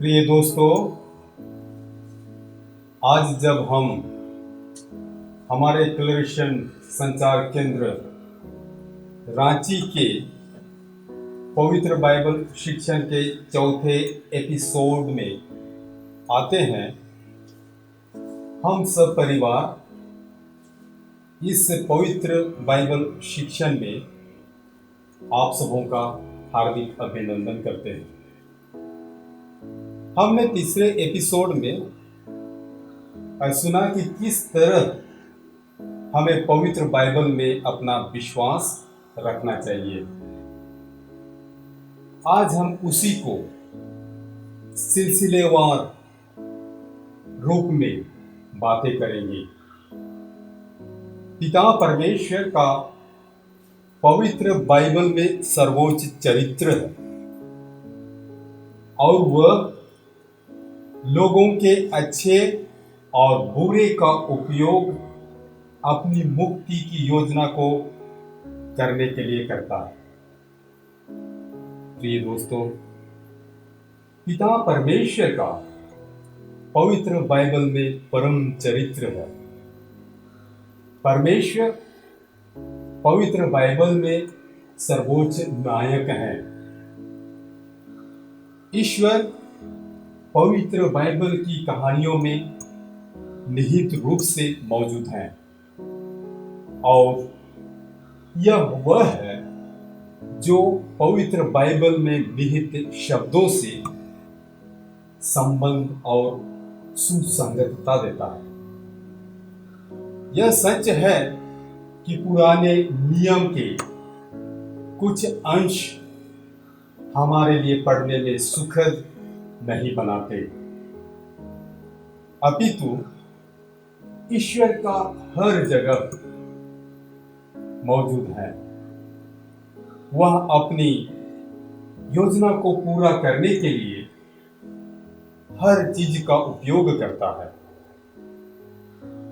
प्रिय दोस्तों, आज जब हम हमारे क्लरिशन संचार केंद्र रांची के पवित्र बाइबल शिक्षण के चौथे एपिसोड में आते हैं, हम सब परिवार इस पवित्र बाइबल शिक्षण में आप सबों का हार्दिक अभिनंदन करते हैं। हमने तीसरे एपिसोड में सुना कि किस तरह हमें पवित्र बाइबल में अपना विश्वास रखना चाहिए। आज हम उसी को सिलसिलेवार रूप में बातें करेंगे। पिता परमेश्वर का पवित्र बाइबल में सर्वोच्च चरित्र है और वह लोगों के अच्छे और बुरे का उपयोग अपनी मुक्ति की योजना को करने के लिए करता है। प्रिय दोस्तों, पिता परमेश्वर का पवित्र बाइबल में परम चरित्र है। परमेश्वर पवित्र बाइबल में सर्वोच्च नायक है। ईश्वर पवित्र बाइबल की कहानियों में निहित रूप से मौजूद हैं और यह वह है जो पवित्र बाइबल में निहित शब्दों से संबंध और सुसंगतता देता है। यह सच है कि पुराने नियम के कुछ अंश हमारे लिए पढ़ने में सुखद नहीं बनाते, अपितु ईश्वर का हर जगह मौजूद है। वह अपनी योजना को पूरा करने के लिए हर चीज का उपयोग करता है।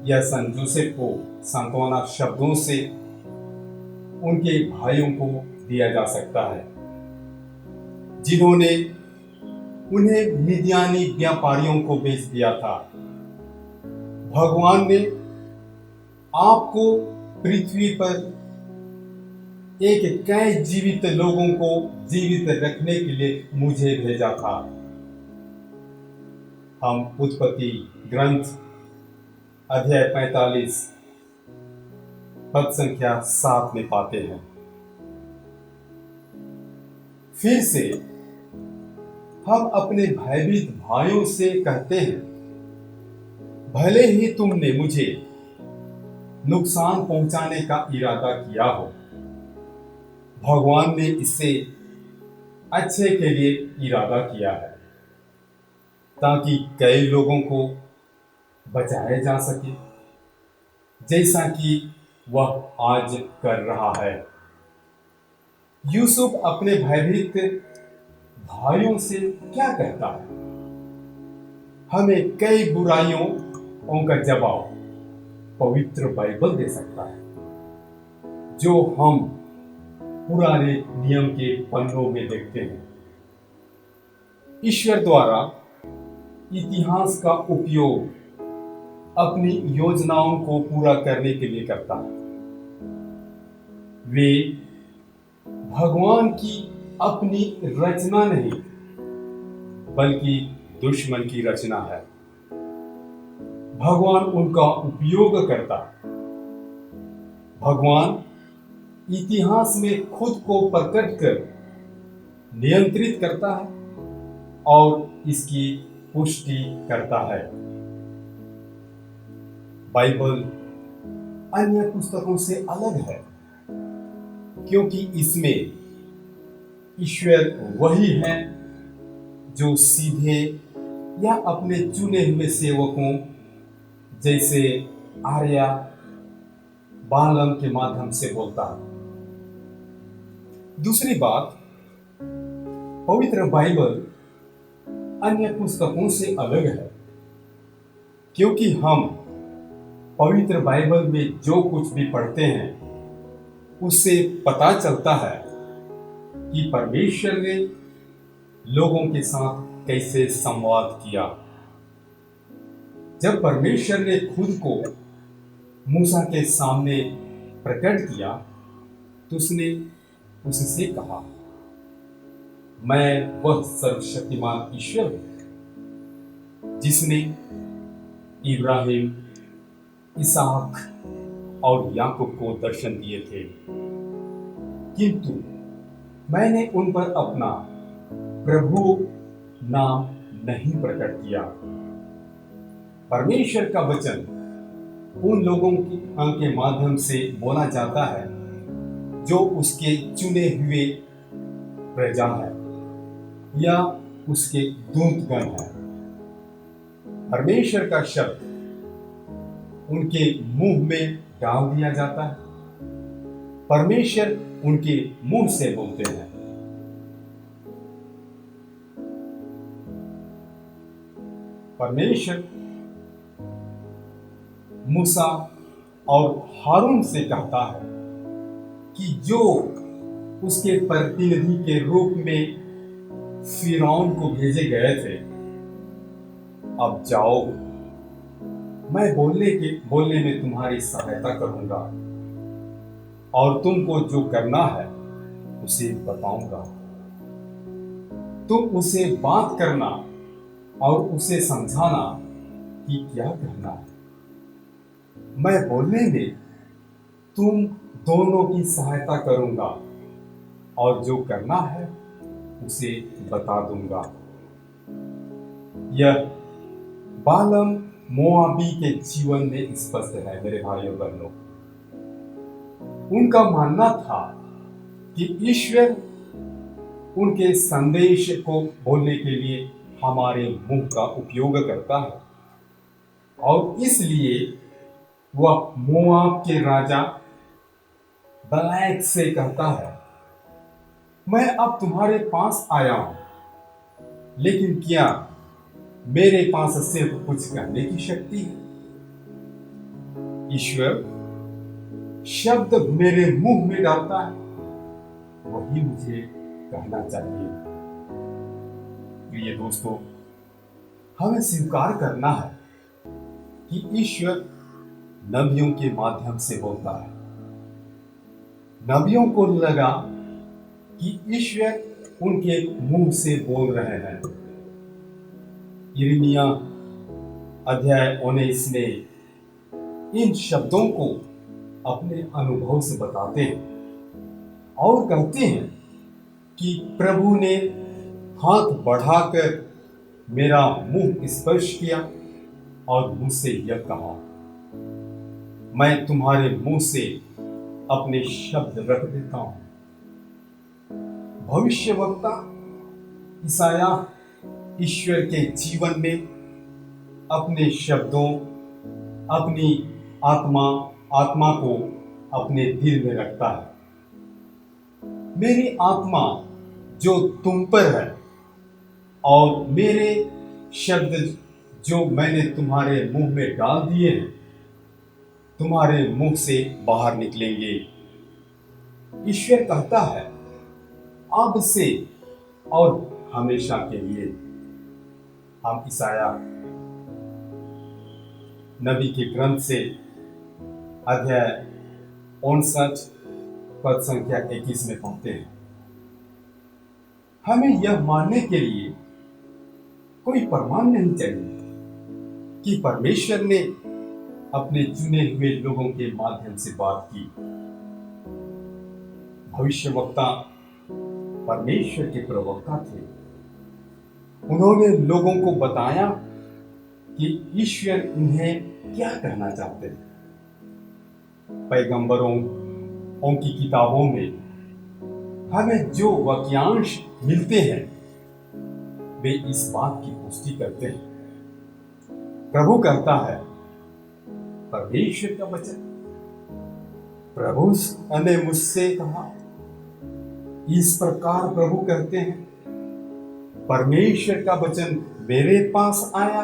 यह संत जोसेफ को सांत्वना शब्दों से उनके भाइयों को दिया जा सकता है, जिन्होंने उन्हें मिद्यानी व्यापारियों को बेच दिया था। भगवान ने आपको पृथ्वी पर एक कई जीवित लोगों को जीवित रखने के लिए मुझे भेजा था। हम उत्पत्ति ग्रंथ अध्याय 45 पद संख्या 7 में पाते हैं। फिर से हम अपने भयभीत भाइयों से कहते हैं, भले ही तुमने मुझे नुकसान पहुंचाने का इरादा किया हो, भगवान ने इसे अच्छे के लिए इरादा किया है, ताकि कई लोगों को बचाया जा सके, जैसा कि वह आज कर रहा है। यूसुफ अपने भयभीत भाइयों से क्या कहता है? हमें कई बुराइयों का जवाब पवित्र बाइबल दे सकता है, जो हम पुराने नियम के पन्नों में देखते हैं। ईश्वर द्वारा इतिहास का उपयोग अपनी योजनाओं को पूरा करने के लिए करता है। वे भगवान की अपनी रचना नहीं, बल्कि दुश्मन की रचना है। भगवान उनका उपयोग करता है। भगवान इतिहास में खुद को प्रकट कर नियंत्रित करता है और इसकी पुष्टि करता है। बाइबल अन्य पुस्तकों से अलग है, क्योंकि इसमें ईश्वर वही है जो सीधे या अपने चुने हुए सेवकों जैसे आर्या बालम के माध्यम से बोलता है। दूसरी बात, पवित्र बाइबल अन्य पुस्तकों से अलग है, क्योंकि हम पवित्र बाइबल में जो कुछ भी पढ़ते हैं उससे पता चलता है कि परमेश्वर ने लोगों के साथ कैसे संवाद किया। जब परमेश्वर ने खुद को मूसा के सामने प्रकट किया तो उसने उससे कहा, मैं वह सर्वशक्तिमान ईश्वर हूं जिसने इब्राहिम, इसहाक और याकूब को दर्शन दिए थे, किंतु मैंने उन पर अपना प्रभु नाम नहीं प्रकट किया। परमेश्वर का वचन उन लोगों के माध्यम से बोला जाता है जो उसके चुने हुए प्रजा है या उसके दूतगण है। परमेश्वर का शब्द उनके मुंह में डाल दिया जाता है। परमेश्वर उनके मुंह से बोलते हैं। परमेश्वर मूसा और हारून से कहता है कि जो उसके प्रतिनिधि के रूप में फिरौन को भेजे गए थे, अब जाओ, मैं बोलने में तुम्हारी सहायता करूंगा और तुमको जो करना है उसे बताऊंगा। तुम उसे बात करना और उसे समझाना कि क्या करना है। मैं बोलने में तुम दोनों की सहायता करूंगा और जो करना है उसे बता दूंगा। यह बालम मोआबी के जीवन में स्पष्ट है। मेरे भाइयों बहनों, उनका मानना था कि ईश्वर उनके संदेश को बोलने के लिए हमारे मुंह का उपयोग करता है और इसलिए वह मोआब के राजा बलाक से कहता है, मैं अब तुम्हारे पास आया हूं, लेकिन क्या मेरे पास सिर्फ कुछ कहने की शक्ति है? ईश्वर शब्द मेरे मुंह में डालता है, वही मुझे कहना चाहिए। प्रिय दोस्तों, हमें स्वीकार करना है कि ईश्वर नबियों के माध्यम से बोलता है। नबियों को लगा कि ईश्वर उनके मुंह से बोल रहे हैं। यिर्मयाह अध्याय 19 में इन शब्दों को अपने अनुभव से बताते हैं और कहते हैं कि प्रभु ने हाथ बढ़ाकर मेरा मुंह स्पर्श किया और मुझसे यह कहा, मैं तुम्हारे मुंह से अपने शब्द रख देता हूं। भविष्यवक्ता यशायाह ईश्वर के जीवन में अपने शब्दों, अपनी आत्मा को अपने दिल में रखता है। मेरी आत्मा जो तुम पर है और मेरे शब्द जो मैंने तुम्हारे मुंह में डाल दिए हैं, तुम्हारे मुंह से बाहर निकलेंगे। ईश्वर कहता है, अब से और हमेशा के लिए। हम यशायाह नबी के ग्रंथ से अध्याय 59 पद संख्या 21 में पढ़ते हैं। हमें यह मानने के लिए कोई प्रमाण नहीं चाहिए कि परमेश्वर ने अपने चुने हुए लोगों के माध्यम से बात की। भविष्यवक्ता परमेश्वर के प्रवक्ता थे। उन्होंने लोगों को बताया कि ईश्वर उन्हें क्या कहना चाहते हैं। पैगंबरों की किताबों में हमें जो वाक्यांश मिलते हैं वे इस बात की पुष्टि करते हैं। प्रभु कहता है, परमेश्वर का वचन, प्रभु ने मुझसे कहा। इस प्रकार प्रभु कहते हैं, परमेश्वर का वचन मेरे पास आया।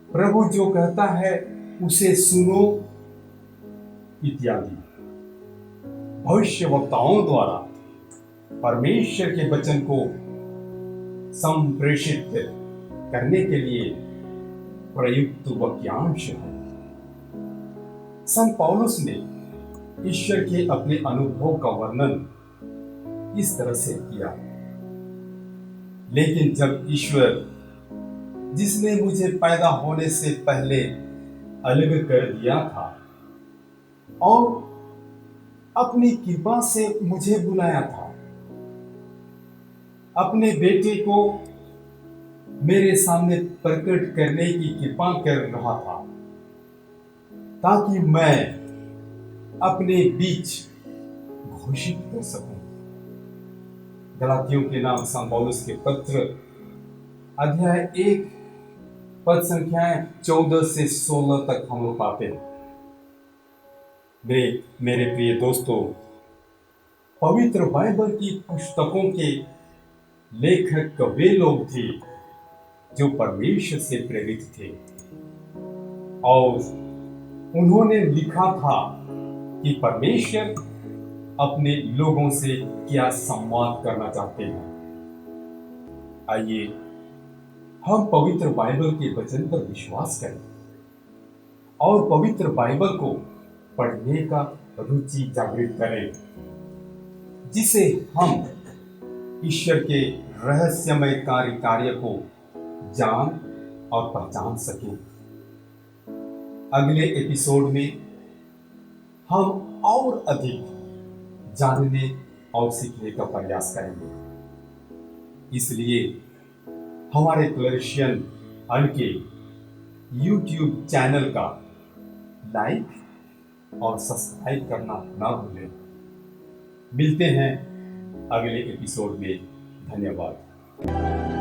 प्रभु जो कहता है उसे सुनो, इत्यादि। भविष्यवक्ताओं द्वारा परमेश्वर के वचन को संप्रेषित करने के लिए प्रयुक्त वाक्यांश है। संत पौलुस ने ईश्वर के अपने अनुभव का वर्णन इस तरह से किया, लेकिन जब ईश्वर जिसने मुझे पैदा होने से पहले अलग कर दिया था और अपनी कृपा से मुझे बुलाया था, अपने बेटे को मेरे सामने प्रकट करने की कृपा कर रहा था ताकि मैं अपने बीच घोषित कर सकूं। गलातियों के नाम संत पौलुस के पत्र अध्याय 1 पद संख्याएं 14 से 16 तक हम लोग पाते हैं। मेरे प्रिय दोस्तों, पवित्र बाइबल की पुस्तकों के लेखक वे लोग थे जो परमेश्वर से प्रेरित थे और उन्होंने लिखा था कि परमेश्वर अपने लोगों से क्या संवाद करना चाहते हैं। आइए हम पवित्र बाइबल के वचन पर विश्वास करें और पवित्र बाइबल को पढ़ने का रुचि जागृत करें, जिसे हम ईश्वर के रहस्यमय कार्य को जान और पहचान सकें। अगले एपिसोड में हम और अधिक जानने और सीखने का प्रयास करेंगे। इसलिए हमारे क्लरिशियन के YouTube चैनल का लाइक और सब्सक्राइब करना ना भूलें। मिलते हैं अगले एपिसोड में। धन्यवाद।